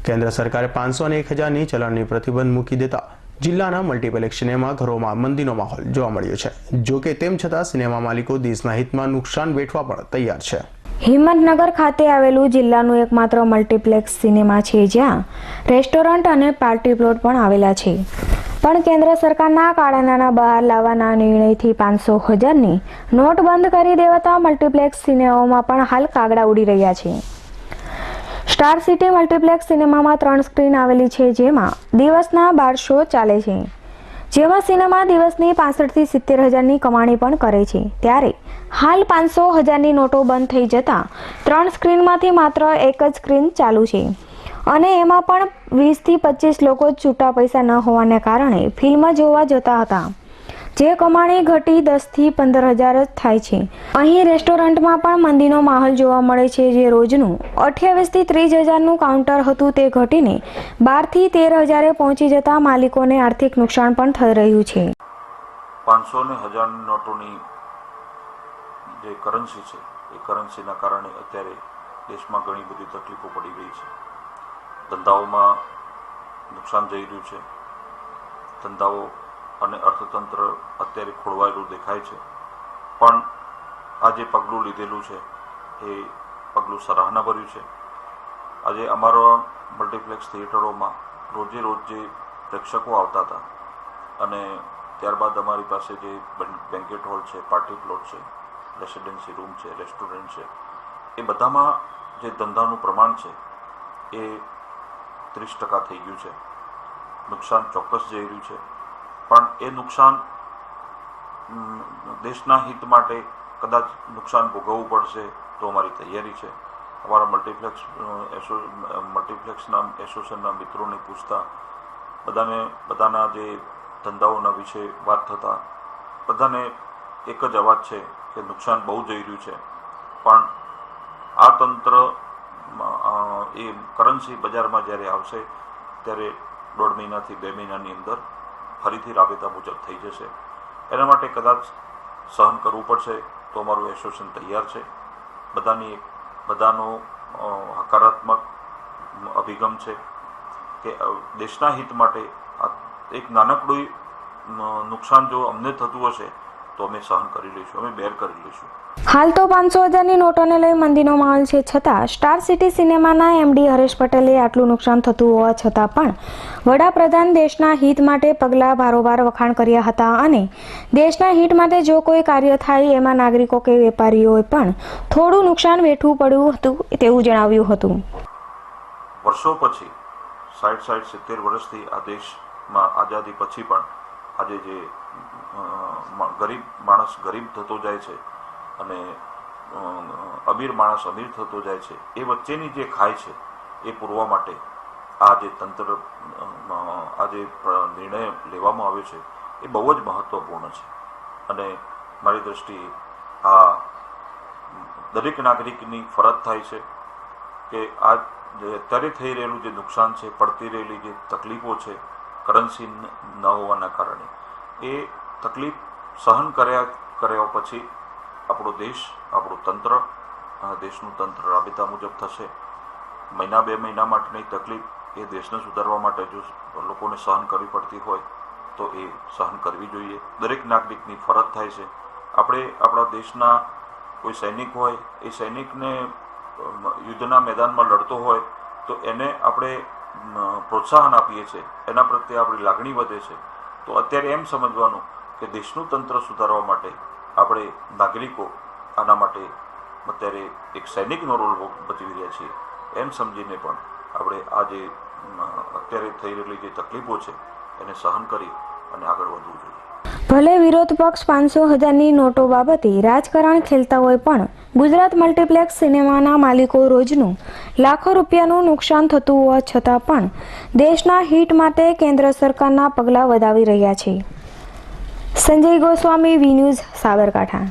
કેન્દ્ર સરકારે 500 અને 1000ની ચલણની પ્રતિબંધ મૂકી દેતા જિલ્લાના મલ્ટીપ્લેક્સ સિનેમા ઘરોમાં મંદીનો માહોલ જોવા મળ્યો છે। જો કે તેમ છતાં સિનેમા માલિકો દેશના હિતમાં નુકસાન વેઠવા પણ તૈયાર છે। હિંમતનગર ખાતે આવેલું જિલ્લાનું એકમાત્ર મલ્ટીપ્લેક્સ સિનેમા છે, જ્યાં રેસ્ટોરન્ટ અને પાર્ટી પ્લોટ પણ આવેલા છે। પણ કેન્દ્ર સરકારના કાળા નાણાં બહાર લાવવાના નિર્ણયથી 500,000ની નોટ બંધ કરી દેવાતા મલ્ટીપ્લેક્સ સિનેમાઓમાં પણ હાલ કાગડા ઉડી રહ્યા છે। સ્ટાર સિટી મલ્ટીપ્લેક્સ સિનેમામાં 3 સ્ક્રીન આવેલી છે, જેમાં દિવસના 12 શો ચાલે છે, જેમાં સિનેમા દિવસની 65 થી 70,000ની કમાણી પણ કરે છે। ત્યારે હાલ 500,000ની નોટો બંધ થઈ જતા 3 સ્ક્રીનમાંથી માત્ર એક જ સ્ક્રીન ચાલુ છે, અને એમાં પણ 20 થી 25 લોકો જ છૂટા પૈસા ન હોવાને કારણે ફિલ્મ જોવા જતા હતા, જે કમાણી ઘટી 10 થી 15,000 જ થાય છે। અહીં રેસ્ટોરન્ટમાં પણ મંદીનો માહોલ જોવા મળે છે, જે રોજનું 28 થી 30,000નું કાઉન્ટર હતું તે ઘટીને 12 થી 13,000એ પહોંચી જતા માલિકોને આર્થિક નુકસાન પણ થઈ રહ્યું છે। 500 અને 1000ની નોટોની જે કરન્સી છે, એ કરન્સીના કારણે અત્યારે દેશમાં ઘણી બધી તકલીફો પડી રહી છે। ધંધાઓમાં નુકસાન જઈ રહ્યું છે। ધંધાઓ અને અર્થતંત્ર અત્યારે ખોળવાયેલું દેખાય છે, પણ આ જે પગલું લીધેલું છે એ પગલું સરાહનાભર્યું છે। આજે અમારા મલ્ટીપ્લેક્સ થિયેટરોમાં રોજે રોજ જે પ્રેક્ષકો આવતા હતા, અને ત્યારબાદ અમારી પાસે જે બેન્કેટ હોલ છે, પાર્ટી પ્લોટ છે, રેસિડેન્સી રૂમ છે, રેસ્ટોરન્ટ છે, એ બધામાં જે ધંધાનું પ્રમાણ છે એ 30% થઈ ગયું છે। નુકસાન ચોક્કસ જઈ રહ્યું છે, પણ એ નુકસાન દેશના હિત માટે કદાચ નુકસાન ભોગવવું પડશે તો અમારી તૈયારી છે। અમારા મલ્ટીપ્લેક્સના એસોસિએશનના મિત્રોને પૂછતા બધાના જે ધંધાઓના વિશે વાત થતાં બધાને એક જ અવાજ છે કે નુકસાન બહુ જઈ રહ્યું છે, પણ આ તંત્ર એ કરન્સી બજારમાં જ્યારે આવશે ત્યારે 1.5 મહિનાથી 2 મહિનાની અંદર ફરીથી રાબેતા મુજબ થઈ જશે। એના માટે કદાચ સહન કરવું પડશે તો અમારું એસોસિએશન તૈયાર છે। બધાનો હકારાત્મક અભિગમ છે કે દેશના હિત માટે એક નાનકડું નુકસાન જો અમને થતું હશે તો અમે સહન કરી લઈશું, અમે બેર કરી લઈશું। હાલ તો 500,000ની નોટોને લઈ મંદીનો માહોલ છે, છતાં સ્ટાર સિટી સિનેમાના એમડી હરેશ પટેલે આટલું નુકસાન થતું હોવા છતાં પણ વડાપ્રધાન દેશના હિત માટે પગલાં બારોબાર વખાણ કર્યા હતા, અને દેશના હિત માટે જો કોઈ કાર્ય થાય એમાં નાગરિકો કે વેપારીઓએ પણ થોડું નુકસાન વેઠવું પડ્યું હતું તેવું જણાવ્યું હતું। વર્ષો પછી 60-70 વર્ષથી આ દેશમાં આઝાદી પછી પણ આજે જે ગરીબ માણસ ગરીબ થતો જાય છે અને અમીર માણસ અમીર થતો જાય છે, એ વચ્ચેની જે ખાઈ છે એ પૂરવા માટે આ જે તંત્ર આ જે નિર્ણય લેવામાં આવ્યો છે એ બહુ જ મહત્વપૂર્ણ છે। અને મારી દૃષ્ટિએ આ દરેક નાગરિકની ફરજ થાય છે કે આ જે અત્યારે થઈ રહેલું જે નુકસાન છે, પડતી રહેલી જે તકલીફો છે કરન્સી ન હોવાના કારણે, એ તકલીફ સહન કર્યા પછી આપણો દેશ, આપણું તંત્ર, દેશનું તંત્ર રાબેતા મુજબ થશે। 1-2 મહિના માટેની તકલીફ એ દેશને સુધારવા માટે જો લોકોને સહન કરવી પડતી હોય તો એ સહન કરવી જોઈએ। દરેક નાગરિકની ફરજ થાય છે। આપણે આપણા દેશના કોઈ સૈનિક હોય, એ સૈનિકને યુદ્ધના મેદાનમાં લડતો હોય તો એને આપણે પ્રોત્સાહન આપીએ છીએ, એના પ્રત્યે આપણી લાગણી વધે છે। તો અત્યારે એમ સમજવાનું કે દેશનું તંત્ર સુધારવા માટે આપણે નાગરિકો આના માટે અત્યારે એક સૈનિકનો રોલ ભજવી રહ્યા છીએ, એમ સમજીને પણ આપણે આ જે અત્યારે થઈ રહેલી જે તકલીફો છે એને સહન કરી અને આગળ વધવું જોઈએ। ભલે વિરોધ પક્ષ 500,000ની નોટો બાબતે રાજકારણ ખેલતા હોય, પણ ગુજરાત મલ્ટીપ્લેક્સ સિનેમાના માલિકો રોજનું લાખો રૂપિયાનું નુકસાન થતું હોવા છતાં પણ દેશના હિત માટે કેન્દ્ર સરકારના પગલાં વધાવી રહ્યા છે। Sanjay Goswami, V news, Sabarkantha.